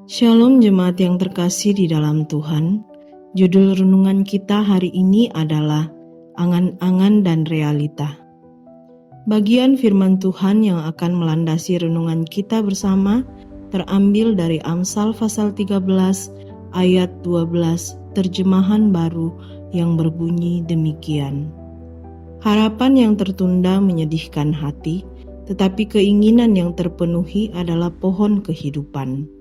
Shalom jemaat yang terkasih di dalam Tuhan. Judul renungan kita hari ini adalah Angan-angan dan Realita. Bagian firman Tuhan yang akan melandasi renungan kita bersama terambil dari Amsal pasal 13 ayat 12 terjemahan baru yang berbunyi demikian. Harapan yang tertunda menyedihkan hati, tetapi keinginan yang terpenuhi adalah pohon kehidupan.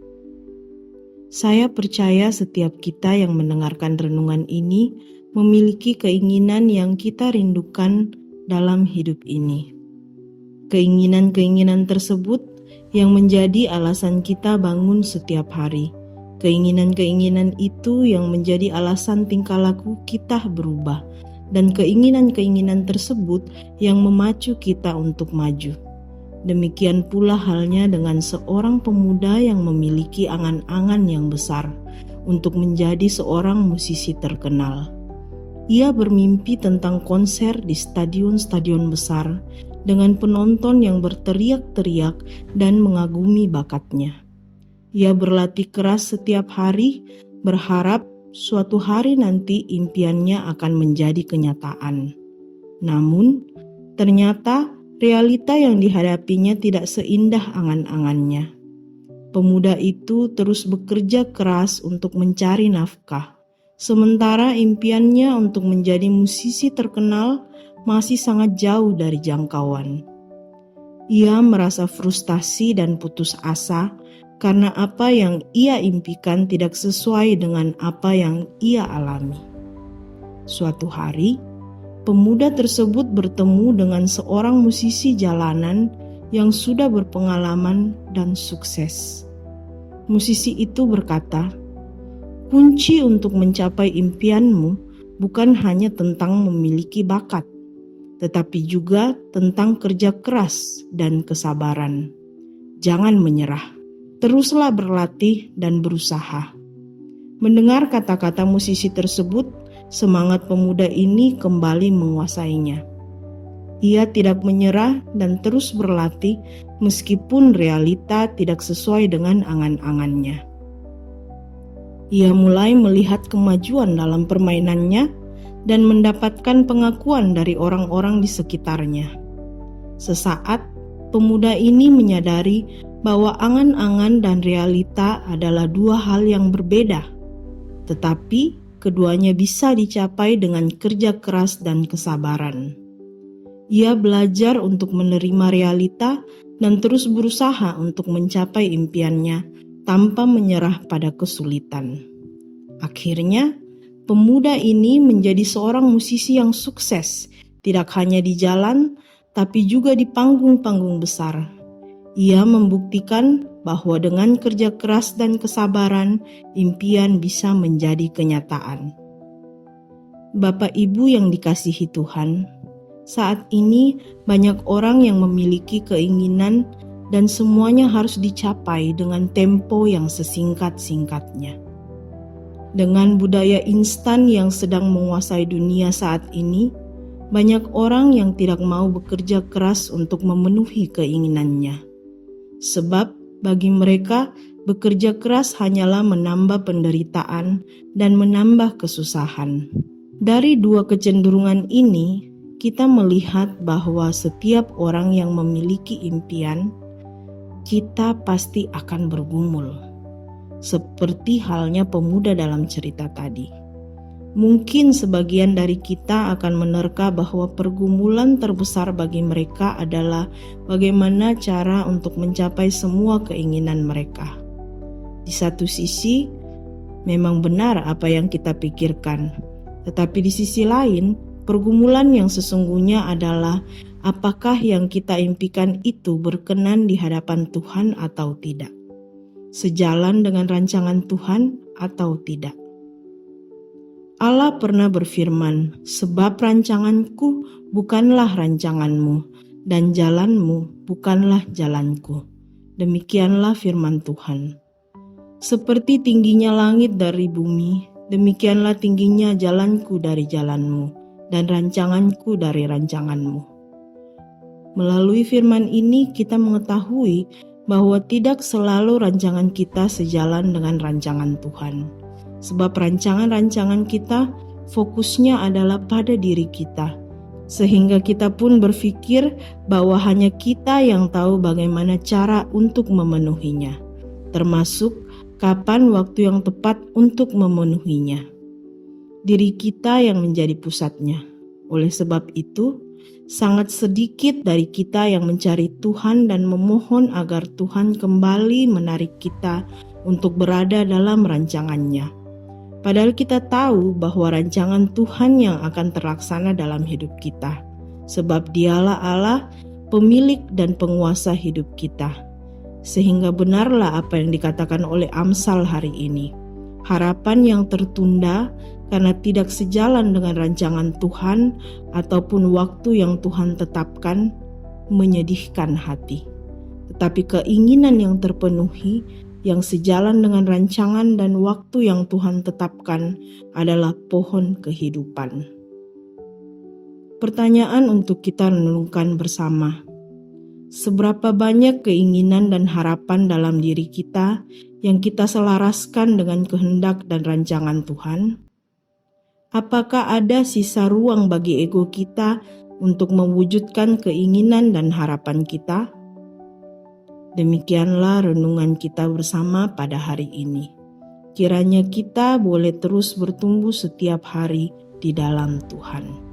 Saya percaya setiap kita yang mendengarkan renungan ini memiliki keinginan yang kita rindukan dalam hidup ini. Keinginan-keinginan tersebut yang menjadi alasan kita bangun setiap hari. Keinginan-keinginan itu yang menjadi alasan tingkah laku kita berubah. Dan keinginan-keinginan tersebut yang memacu kita untuk maju. Demikian pula halnya dengan seorang pemuda yang memiliki angan-angan yang besar untuk menjadi seorang musisi terkenal. Ia bermimpi tentang konser di stadion-stadion besar dengan penonton yang berteriak-teriak dan mengagumi bakatnya. Ia berlatih keras setiap hari, berharap suatu hari nanti impiannya akan menjadi kenyataan. Namun, ternyata realita yang dihadapinya tidak seindah angan-angannya. Pemuda itu terus bekerja keras untuk mencari nafkah, sementara impiannya untuk menjadi musisi terkenal masih sangat jauh dari jangkauan. Ia merasa frustasi dan putus asa karena apa yang ia impikan tidak sesuai dengan apa yang ia alami. Suatu hari, pemuda tersebut bertemu dengan seorang musisi jalanan yang sudah berpengalaman dan sukses. Musisi itu berkata, "Kunci untuk mencapai impianmu bukan hanya tentang memiliki bakat, tetapi juga tentang kerja keras dan kesabaran. Jangan menyerah, teruslah berlatih dan berusaha." Mendengar kata-kata musisi tersebut, semangat pemuda ini kembali menguasainya. Ia tidak menyerah dan terus berlatih meskipun realita tidak sesuai dengan angan-angannya. Ia mulai melihat kemajuan dalam permainannya dan mendapatkan pengakuan dari orang-orang di sekitarnya. Sesaat, pemuda ini menyadari bahwa angan-angan dan realita adalah dua hal yang berbeda. Tetapi keduanya bisa dicapai dengan kerja keras dan kesabaran. Ia belajar untuk menerima realita dan terus berusaha untuk mencapai impiannya tanpa menyerah pada kesulitan. Akhirnya, pemuda ini menjadi seorang musisi yang sukses, tidak hanya di jalan, tapi juga di panggung-panggung besar. Ia membuktikan bahwa dengan kerja keras dan kesabaran, impian bisa menjadi kenyataan. Bapak Ibu yang dikasihi Tuhan, saat ini banyak orang yang memiliki keinginan dan semuanya harus dicapai dengan tempo yang sesingkat-singkatnya. Dengan budaya instan yang sedang menguasai dunia saat ini, banyak orang yang tidak mau bekerja keras untuk memenuhi keinginannya. Sebab bagi mereka, bekerja keras hanyalah menambah penderitaan dan menambah kesusahan. Dari dua kecenderungan ini, kita melihat bahwa setiap orang yang memiliki impian, kita pasti akan bergumul. Seperti halnya pemuda dalam cerita tadi. Mungkin sebagian dari kita akan menerka bahwa pergumulan terbesar bagi mereka adalah bagaimana cara untuk mencapai semua keinginan mereka. Di satu sisi, memang benar apa yang kita pikirkan, tetapi di sisi lain, pergumulan yang sesungguhnya adalah apakah yang kita impikan itu berkenan di hadapan Tuhan atau tidak, sejalan dengan rancangan Tuhan atau tidak. Allah pernah berfirman, "Sebab rancanganku bukanlah rancanganmu, dan jalanmu bukanlah jalanku." Demikianlah firman Tuhan. Seperti tingginya langit dari bumi, demikianlah tingginya jalanku dari jalanmu, dan rancanganku dari rancanganmu. Melalui firman ini kita mengetahui bahwa tidak selalu rancangan kita sejalan dengan rancangan Tuhan. Sebab rancangan-rancangan kita fokusnya adalah pada diri kita, sehingga kita pun berpikir bahwa hanya kita yang tahu bagaimana cara untuk memenuhinya, termasuk kapan waktu yang tepat untuk memenuhinya. Diri kita yang menjadi pusatnya. Oleh sebab itu, sangat sedikit dari kita yang mencari Tuhan dan memohon agar Tuhan kembali menarik kita untuk berada dalam rancangannya. Padahal kita tahu bahwa rancangan Tuhan yang akan terlaksana dalam hidup kita, sebab Dialah Allah, pemilik dan penguasa hidup kita. Sehingga benarlah apa yang dikatakan oleh Amsal hari ini. Harapan yang tertunda karena tidak sejalan dengan rancangan Tuhan ataupun waktu yang Tuhan tetapkan menyedihkan hati. Tetapi keinginan yang terpenuhi yang sejalan dengan rancangan dan waktu yang Tuhan tetapkan adalah pohon kehidupan. Pertanyaan untuk kita renungkan bersama. Seberapa banyak keinginan dan harapan dalam diri kita yang kita selaraskan dengan kehendak dan rancangan Tuhan? Apakah ada sisa ruang bagi ego kita untuk mewujudkan keinginan dan harapan kita? Demikianlah renungan kita bersama pada hari ini. Kiranya kita boleh terus bertumbuh setiap hari di dalam Tuhan.